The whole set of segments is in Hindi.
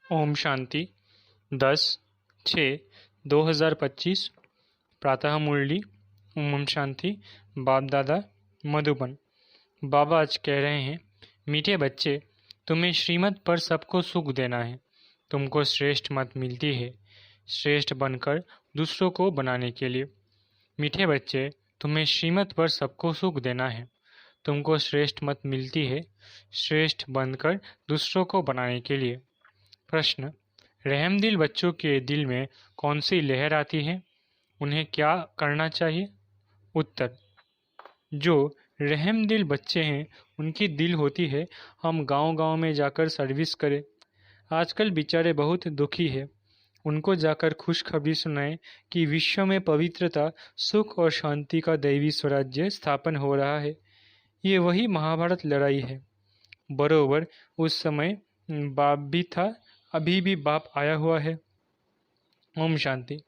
ओम शांति 10/6/2025 प्रातः मुरली। ओम शांति। बाप दादा मधुबन। बाबा आज कह रहे हैं, मीठे बच्चे, तुम्हें श्रीमत पर सबको सुख देना है। तुमको श्रेष्ठ मत मिलती है श्रेष्ठ बनकर दूसरों को बनाने के लिए। मीठे बच्चे, तुम्हें श्रीमत पर सबको सुख देना है। तुमको श्रेष्ठ मत मिलती है श्रेष्ठ बनकर दूसरों को बनाने के लिए। प्रश्न: रहमदिल बच्चों के दिल में कौन सी लहर आती है? उन्हें क्या करना चाहिए? उत्तर: जो रहमदिल बच्चे हैं उनकी दिल होती है हम गांव-गांव में जाकर सर्विस करें। आजकल बेचारे बहुत दुखी है, उनको जाकर खुशखबरी सुनाएं कि विश्व में पवित्रता, सुख और शांति का दैवी स्वराज्य स्थापन हो रहा है। ये वही महाभारत लड़ाई है। बरोबर उस समय बाप भी था, अभी भी बाप आया हुआ है। ओम शांति।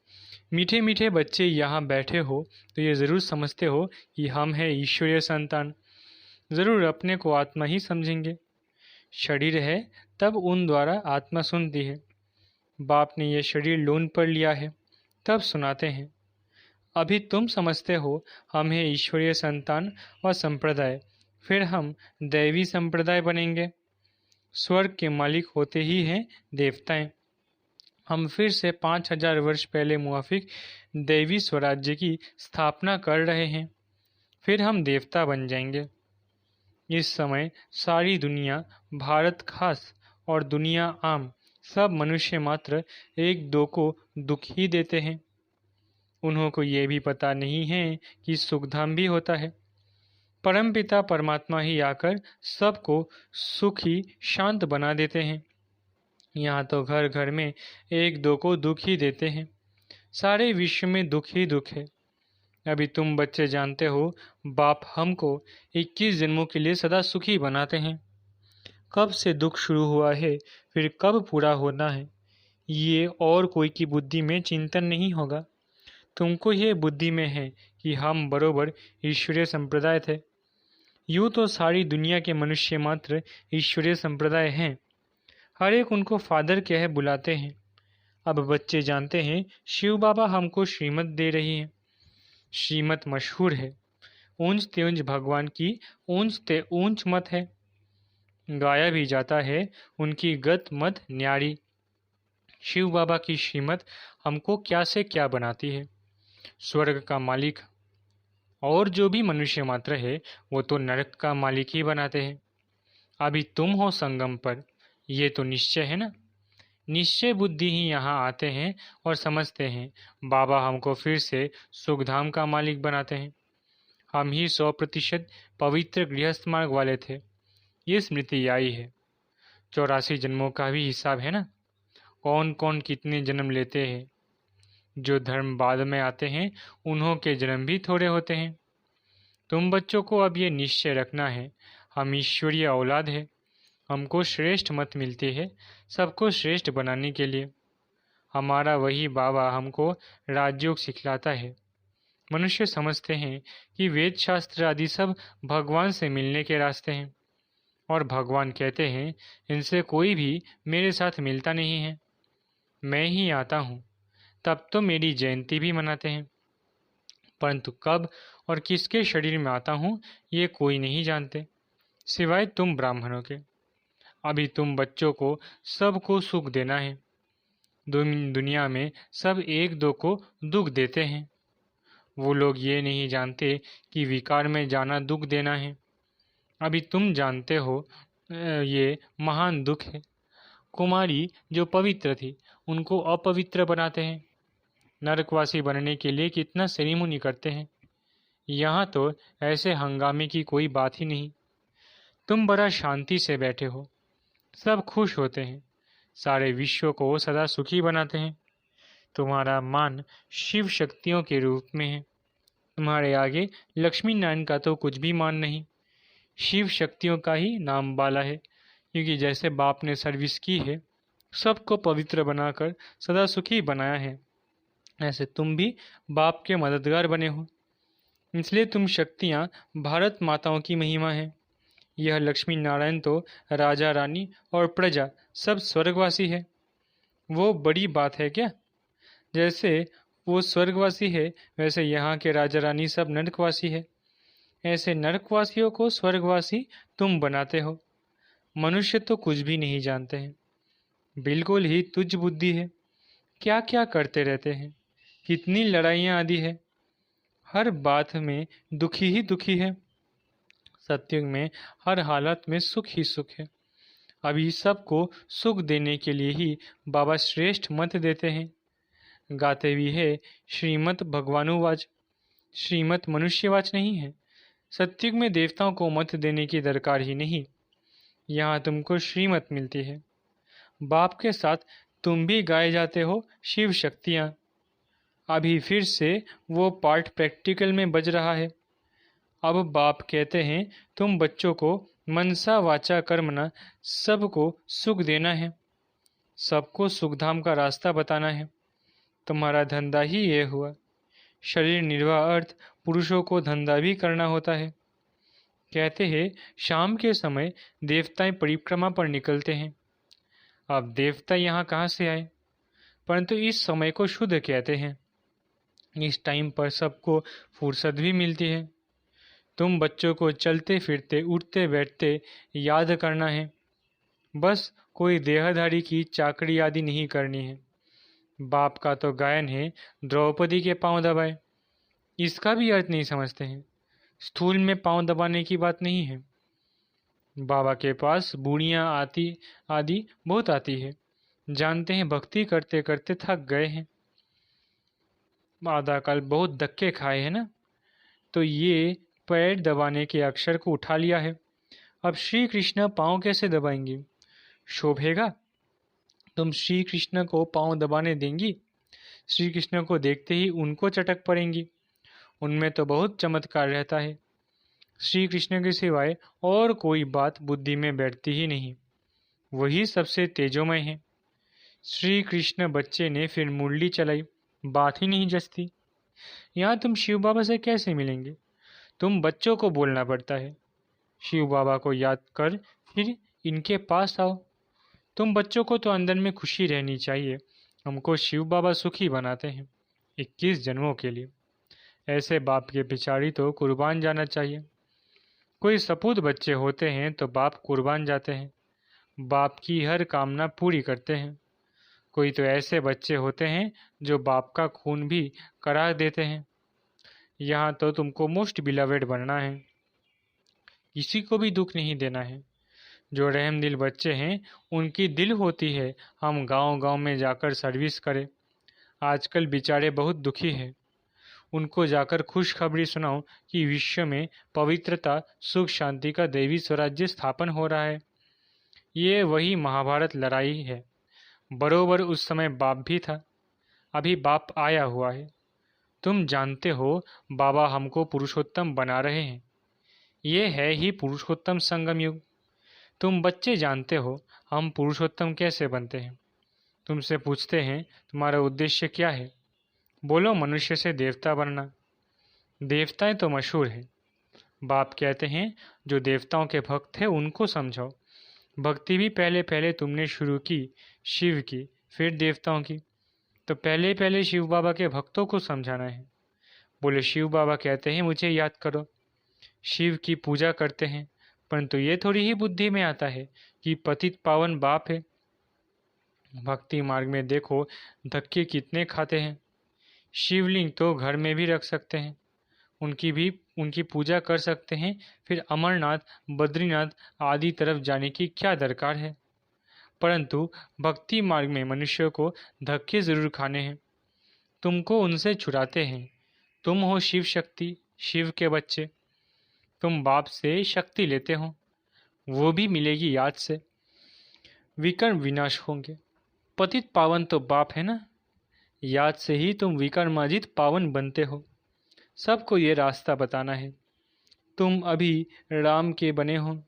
मीठे मीठे बच्चे यहाँ बैठे हो तो ये ज़रूर समझते हो कि हम हैं ईश्वरीय संतान। ज़रूर अपने को आत्मा ही समझेंगे। शरीर है तब उन द्वारा आत्मा सुनती है। बाप ने ये शरीर लोन पर लिया है तब सुनाते हैं। अभी तुम समझते हो हम हैं ईश्वरीय संतान और संप्रदाय, फिर हम दैवी संप्रदाय बनेंगे। स्वर्ग के मालिक होते ही हैं देवताएं। हम फिर से 5000 वर्ष पहले मुआफिक दैवी स्वराज्य की स्थापना कर रहे हैं, फिर हम देवता बन जाएंगे। इस समय सारी दुनिया, भारत खास और दुनिया आम, सब मनुष्य मात्र एक दो को दुख ही देते हैं। उन्हों को ये भी पता नहीं है कि सुखधाम भी होता है। परमपिता परमात्मा ही आकर सबको सुखी शांत बना देते हैं। यहाँ तो घर घर में एक दो को दुख ही देते हैं। सारे विश्व में दुख ही दुख है। अभी तुम बच्चे जानते हो बाप हमको 21 जन्मों के लिए सदा सुखी बनाते हैं। कब से दुख शुरू हुआ है, फिर कब पूरा होना है, ये और कोई की बुद्धि में चिंतन नहीं होगा। तुमको ये बुद्धि में है कि हम बरोबर ईश्वरीय संप्रदाय थे। यूँ तो सारी दुनिया के मनुष्य मात्र ईश्वरीय संप्रदाय हैं। हर एक उनको फादर कह बुलाते हैं। अब बच्चे जानते हैं शिव बाबा हमको श्रीमत दे रही हैं। श्रीमत मशहूर है, ऊंच तेऊंच भगवान की ऊंच ते ऊंच मत है। गाया भी जाता है उनकी गत मत न्यारी। शिव बाबा की श्रीमत हमको क्या से क्या बनाती है। स्वर्ग का मालिक और जो भी मनुष्य मात्र है वो तो नरक का मालिक ही बनाते हैं। अभी तुम हो संगम पर, ये तो निश्चय है ना। निश्चय बुद्धि ही यहाँ आते हैं और समझते हैं बाबा हमको फिर से सुखधाम का मालिक बनाते हैं। हम ही 100% पवित्र गृहस्थ मार्ग वाले थे। ये स्मृति आई है। 84 जन्मों का भी हिसाब है ना। कौन कौन कितने जन्म लेते हैं। जो धर्म बाद में आते हैं उन्हों के जन्म भी थोड़े होते हैं। तुम बच्चों को अब ये निश्चय रखना है, हम ईश्वरीय औलाद है। हमको श्रेष्ठ मत मिलती है सबको श्रेष्ठ बनाने के लिए। हमारा वही बाबा हमको राजयोग सिखलाता है। मनुष्य समझते हैं कि वेद शास्त्र आदि सब भगवान से मिलने के रास्ते हैं, और भगवान कहते हैं इनसे कोई भी मेरे साथ मिलता नहीं है। मैं ही आता हूँ। तब तो मेरी जयंती भी मनाते हैं, परंतु कब और किसके शरीर में आता हूँ ये कोई नहीं जानते सिवाय तुम ब्राह्मणों के। अभी तुम बच्चों को सबको सुख देना है। दुनिया में सब एक दो को दुख देते हैं। वो लोग ये नहीं जानते कि विकार में जाना दुख देना है। अभी तुम जानते हो ये महान दुख है। कुमारी जो पवित्र थी उनको अपवित्र बनाते हैं। नरकवासी बनने के लिए कितना सेरेमनी करते हैं। यहाँ तो ऐसे हंगामे की कोई बात ही नहीं। तुम बड़ा शांति से बैठे हो, सब खुश होते हैं, सारे विश्व को सदा सुखी बनाते हैं। तुम्हारा मान शिव शक्तियों के रूप में है। तुम्हारे आगे लक्ष्मी नारायण का तो कुछ भी मान नहीं, शिव शक्तियों का ही नाम बाला है। क्योंकि जैसे बाप ने सर्विस की है, सबको पवित्र बनाकर सदा सुखी बनाया है, ऐसे तुम भी बाप के मददगार बने हो। इसलिए तुम शक्तियाँ भारत माताओं की महिमा है। यह लक्ष्मी नारायण तो राजा रानी और प्रजा सब स्वर्गवासी है। वो बड़ी बात है क्या? जैसे वो स्वर्गवासी है वैसे यहाँ के राजा रानी सब नरकवासी है। ऐसे नरकवासियों को स्वर्गवासी तुम बनाते हो। मनुष्य तो कुछ भी नहीं जानते हैं, बिल्कुल ही तुच्छ बुद्धि है। क्या क्या करते रहते हैं, कितनी लड़ाइयाँ आदि है, हर बात में दुखी ही दुखी है। सत्युग में हर हालत में सुख ही सुख है। अभी सबको सुख देने के लिए ही बाबा श्रेष्ठ मत देते हैं। गाते भी है श्रीमत भगवानुवाच, श्रीमत मनुष्यवाच नहीं है। सत्युग में देवताओं को मत देने की दरकार ही नहीं, यहाँ तुमको श्रीमत मिलती है। बाप के साथ तुम भी गाए जाते हो शिव शक्तियाँ। अभी फिर से वो पार्ट प्रैक्टिकल में बज रहा है। अब बाप कहते हैं तुम बच्चों को मनसा वाचा कर्मना सबको सुख देना है, सबको सुखधाम का रास्ता बताना है। तुम्हारा धंधा ही ये हुआ। शरीर निर्वाह अर्थ पुरुषों को धंधा भी करना होता है। कहते हैं शाम के समय देवताएं परिक्रमा पर निकलते हैं। अब देवता यहाँ कहाँ से आए? परंतु इस समय को शुद्ध कहते हैं। इस टाइम पर सबको फुर्सत भी मिलती है। तुम बच्चों को चलते फिरते उठते बैठते याद करना है। बस कोई देहधारी की चाकरी आदि नहीं करनी है। बाप का तो गायन है द्रौपदी के पांव दबाए, इसका भी अर्थ नहीं समझते हैं। स्थूल में पांव दबाने की बात नहीं है। बाबा के पास बूढ़ियाँ आती आदि बहुत आती है। जानते हैं भक्ति करते करते थक गए हैं, आधा काल बहुत धक्के खाए हैं ना, तो ये पैर दबाने के अक्षर को उठा लिया है। अब श्री कृष्ण पांव कैसे दबाएंगे? शोभेगा? तुम श्री कृष्ण को पांव दबाने देंगी? श्री कृष्ण को देखते ही उनको चटक पड़ेंगी। उनमें तो बहुत चमत्कार रहता है। श्री कृष्ण के सिवाय और कोई बात बुद्धि में बैठती ही नहीं, वही सबसे तेजोमय है। श्री कृष्ण बच्चे ने फिर मुरली चलाई, बात ही नहीं जचती। यहाँ तुम शिव बाबा से कैसे मिलेंगे? तुम बच्चों को बोलना पड़ता है। शिव बाबा को याद कर फिर इनके पास आओ। तुम बच्चों को तो अंदर में खुशी रहनी चाहिए। हमको शिव बाबा सुखी बनाते हैं 21 जन्मों के लिए। ऐसे बाप के पिछाड़ी तो कुर्बान जाना चाहिए। कोई सपूत बच्चे होते हैं तो बाप कुर्बान जाते हैं, बाप की हर कामना पूरी करते हैं। कोई तो ऐसे बच्चे होते हैं जो बाप का खून भी करा देते हैं। यहाँ तो तुमको मोस्ट बिलवेड बनना है, किसी को भी दुख नहीं देना है। जो रहम दिल बच्चे हैं उनकी दिल होती है हम गांव-गांव में जाकर सर्विस करें। आजकल बेचारे बहुत दुखी हैं, उनको जाकर खुशखबरी सुनाओ कि विश्व में पवित्रता सुख शांति का दैवी स्वराज्य स्थापन हो रहा है। ये वही महाभारत लड़ाई है। बरोबर उस समय बाप भी था, अभी बाप आया हुआ है। तुम जानते हो बाबा हमको पुरुषोत्तम बना रहे हैं। ये है ही पुरुषोत्तम संगम युग। तुम बच्चे जानते हो हम पुरुषोत्तम कैसे बनते हैं। तुमसे पूछते हैं तुम्हारा उद्देश्य क्या है? बोलो मनुष्य से देवता बनना। देवताएं तो मशहूर है। बाप कहते हैं जो देवताओं के भक्त थे उनको समझाओ। भक्ति भी पहले पहले तुमने शुरू की शिव की, फिर देवताओं की, तो पहले पहले शिव बाबा के भक्तों को समझाना है। बोले शिव बाबा कहते हैं मुझे याद करो। शिव की पूजा करते हैं, परंतु ये थोड़ी ही बुद्धि में आता है कि पतित पावन बाप है। भक्ति मार्ग में देखो धक्के कितने खाते हैं। शिवलिंग तो घर में भी रख सकते हैं, उनकी पूजा कर सकते हैं, फिर अमरनाथ बद्रीनाथ आदि तरफ जाने की क्या दरकार है। परंतु भक्ति मार्ग में मनुष्यों को धक्के जरूर खाने हैं। तुमको उनसे छुड़ाते हैं। तुम हो शिव शक्ति, शिव के बच्चे। तुम बाप से शक्ति लेते हो, वो भी मिलेगी याद से। विकर्म विनाश होंगे। पतित पावन तो बाप है ना, याद से ही तुम विकर्माजित पावन बनते हो। सबको ये रास्ता बताना है। तुम अभी राम के बने हो।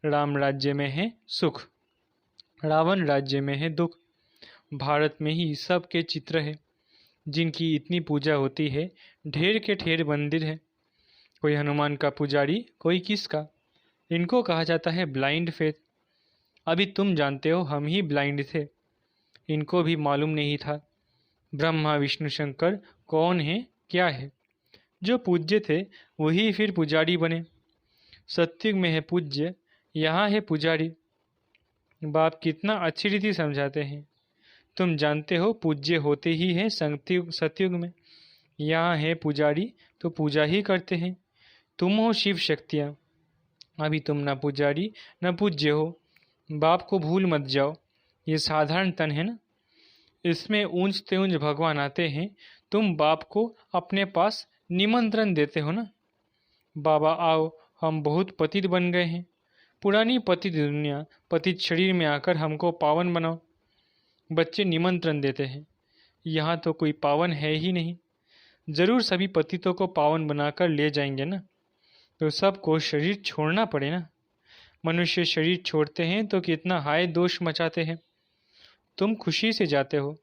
राम राज्य में है सुख, रावण राज्य में है दुख। भारत में ही सबके चित्र है जिनकी इतनी पूजा होती है। ढेर के ढेर मंदिर है, कोई हनुमान का पुजारी, कोई किसका। इनको कहा जाता है ब्लाइंड फेथ। अभी तुम जानते हो हम ही ब्लाइंड थे। इनको भी मालूम नहीं था ब्रह्मा विष्णु शंकर कौन है क्या है। जो पूज्य थे वही फिर पुजारी बने। सत्युग में है पूज्य, यहाँ है पुजारी। बाप कितना अच्छी रीति समझाते हैं। तुम जानते हो पूज्य होते ही हैं सत्युग में। यहाँ है पुजारी तो पूजा ही करते हैं। तुम हो शिव शक्तियाँ। अभी तुम न पुजारी न पूज्य हो। बाप को भूल मत जाओ। ये साधारण तन है ना, इसमें ऊंच तेऊंच भगवान आते हैं। तुम बाप को अपने पास निमंत्रण देते हो ना, बाबा आओ, हम बहुत पतित बन गए हैं। पुरानी पतित दुनिया पतित शरीर में आकर हमको पावन बनाओ। बच्चे निमंत्रण देते हैं। यहाँ तो कोई पावन है ही नहीं। जरूर सभी पतितों को पावन बनाकर ले जाएंगे ना, तो सबको शरीर छोड़ना पड़े ना। मनुष्य शरीर छोड़ते हैं तो कितना हाय दोष मचाते हैं। तुम खुशी से जाते हो।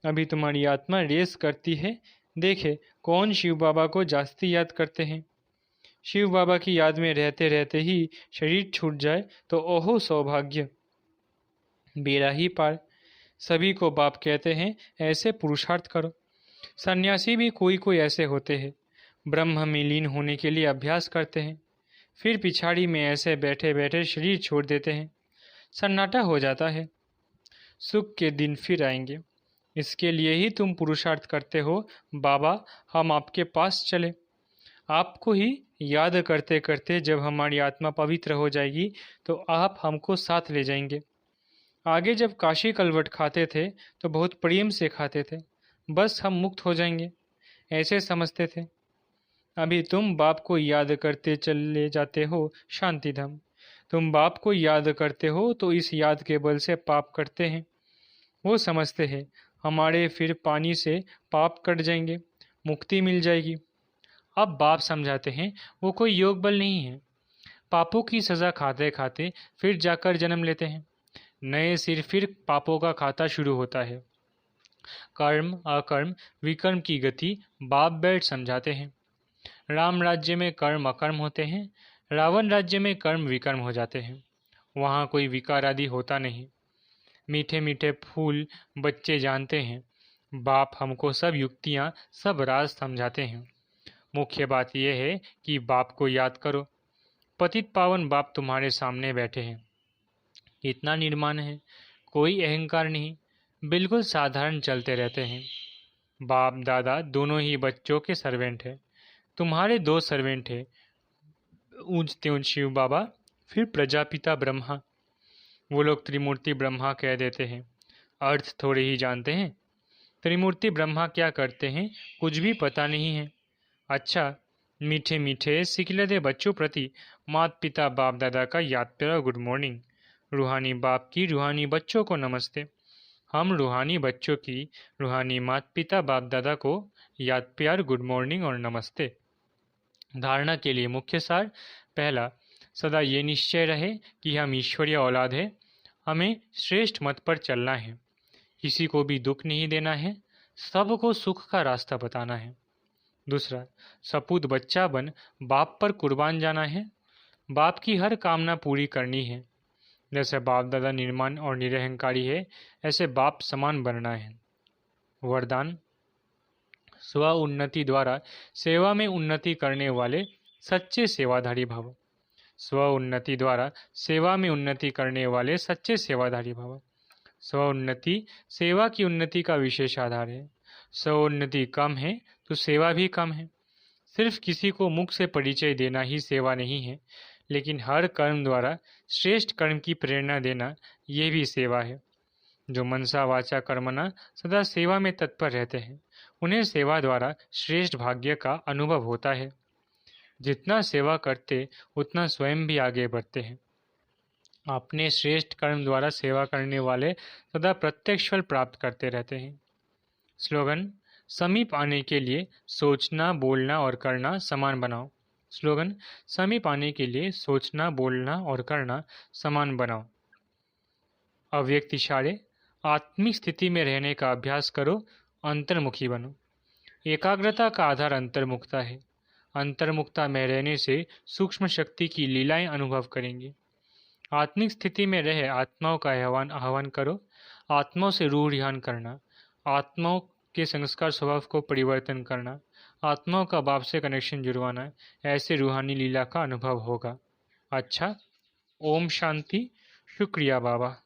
अभी तुम्हारी आत्मा रेस करती है। देखे कौन शिव बाबा को जास्ती याद करते हैं। शिव बाबा की याद में रहते रहते ही शरीर छूट जाए तो ओहो सौभाग्य, बेड़ा ही पार। सभी को बाप कहते हैं ऐसे पुरुषार्थ करो। सन्यासी भी कोई कोई ऐसे होते हैं, ब्रह्म में लीन होने के लिए अभ्यास करते हैं, फिर पिछाड़ी में ऐसे बैठे बैठे शरीर छोड़ देते हैं। सन्नाटा हो जाता है। सुख के दिन फिर आएंगे। इसके लिए ही तुम पुरुषार्थ करते हो। बाबा हम आपके पास चले। आपको ही याद करते करते जब हमारी आत्मा पवित्र हो जाएगी तो आप हमको साथ ले जाएंगे। आगे जब काशी कलवट खाते थे तो बहुत प्रेम से खाते थे, बस हम मुक्त हो जाएंगे ऐसे समझते थे। अभी तुम बाप को याद करते चले जाते हो शांति धाम। तुम बाप को याद करते हो तो इस याद के बल से पाप करते हैं। वो समझते हैं हमारे फिर पानी से पाप कट जाएंगे, मुक्ति मिल जाएगी। अब बाप समझाते हैं वो कोई योग बल नहीं है। पापों की सज़ा खाते खाते फिर जाकर जन्म लेते हैं। नए सिर फिर पापों का खाता शुरू होता है। कर्म अकर्म विकर्म की गति बाप बैठ समझाते हैं। राम राज्य में कर्म अकर्म होते हैं, रावण राज्य में कर्म विकर्म हो जाते हैं। वहाँ कोई विकार आदि होता नहीं। मीठे मीठे फूल बच्चे जानते हैं। बाप हमको सब युक्तियाँ सब राज समझाते हैं। मुख्य बात यह है कि बाप को याद करो। पतित पावन बाप तुम्हारे सामने बैठे हैं। इतना निर्माण है, कोई अहंकार नहीं, बिल्कुल साधारण चलते रहते हैं। बाप दादा दोनों ही बच्चों के सर्वेंट हैं। तुम्हारे दो सर्वेंट हैं, ऊंच त्योंच शिव बाबा, फिर प्रजापिता ब्रह्मा। वो लोग त्रिमूर्ति ब्रह्मा कह देते हैं, अर्थ थोड़े ही जानते हैं। त्रिमूर्ति ब्रह्मा क्या करते हैं कुछ भी पता नहीं है। अच्छा, मीठे मीठे सिखलदे बच्चों प्रति माता पिता बाप दादा का याद प्यारा गुड मॉर्निंग। रूहानी बाप की रूहानी बच्चों को नमस्ते। हम रूहानी बच्चों की रूहानी माता पिता बाप दादा को याद प्यार गुड मॉर्निंग और नमस्ते। धारणा के लिए मुख्य सार। पहला, सदा ये निश्चय रहे कि हम ईश्वरीय औलाद है। हमें श्रेष्ठ मत पर चलना है, किसी को भी दुख नहीं देना है, सबको सुख का रास्ता बताना है। दूसरा, सपूत बच्चा बन बाप पर कुर्बान जाना है। बाप की हर कामना पूरी करनी है। जैसे बाप दादा निर्माण और निरहंकारी है, ऐसे बाप समान बनना है। वरदान, स्व उन्नति द्वारा सेवा में उन्नति करने वाले सच्चे सेवाधारी भव। स्व उन्नति द्वारा सेवा में उन्नति करने वाले सच्चे सेवाधारी भव। स्व उन्नति सेवा की उन्नति का विशेष आधार है। स्व उन्नति कम है तो सेवा भी कम है। सिर्फ किसी को मुख से परिचय देना ही सेवा नहीं है, लेकिन हर कर्म द्वारा श्रेष्ठ कर्म की प्रेरणा देना ये भी सेवा है। जो मनसा वाचा कर्मणा सदा सेवा में तत्पर रहते हैं, उन्हें सेवा द्वारा श्रेष्ठ भाग्य का अनुभव होता है। जितना सेवा करते उतना स्वयं भी आगे बढ़ते हैं। अपने श्रेष्ठ कर्म द्वारा सेवा करने वाले सदा प्रत्यक्ष फल प्राप्त करते रहते हैं। स्लोगन, समीप आने के लिए सोचना बोलना और करना समान बनाओ। स्लोगन, समीप आने के लिए सोचना बोलना और करना समान बनाओ। अव्यक्त इशारे, आत्मिक स्थिति में रहने का अभ्यास करो, अंतर्मुखी बनो। एकाग्रता का आधार अंतर्मुखता है। अंतर्मुखता में रहने से सूक्ष्म शक्ति की लीलाएं अनुभव करेंगे। आत्मिक स्थिति में रहे आत्माओं का आह्वान करो। आत्माओं से रूह ध्यान करना, आत्माओं के संस्कार स्वभाव को परिवर्तन करना, आत्माओं का बाप से कनेक्शन जुड़वाना, ऐसे रूहानी लीला का अनुभव होगा। अच्छा, ओम शांति। शुक्रिया बाबा।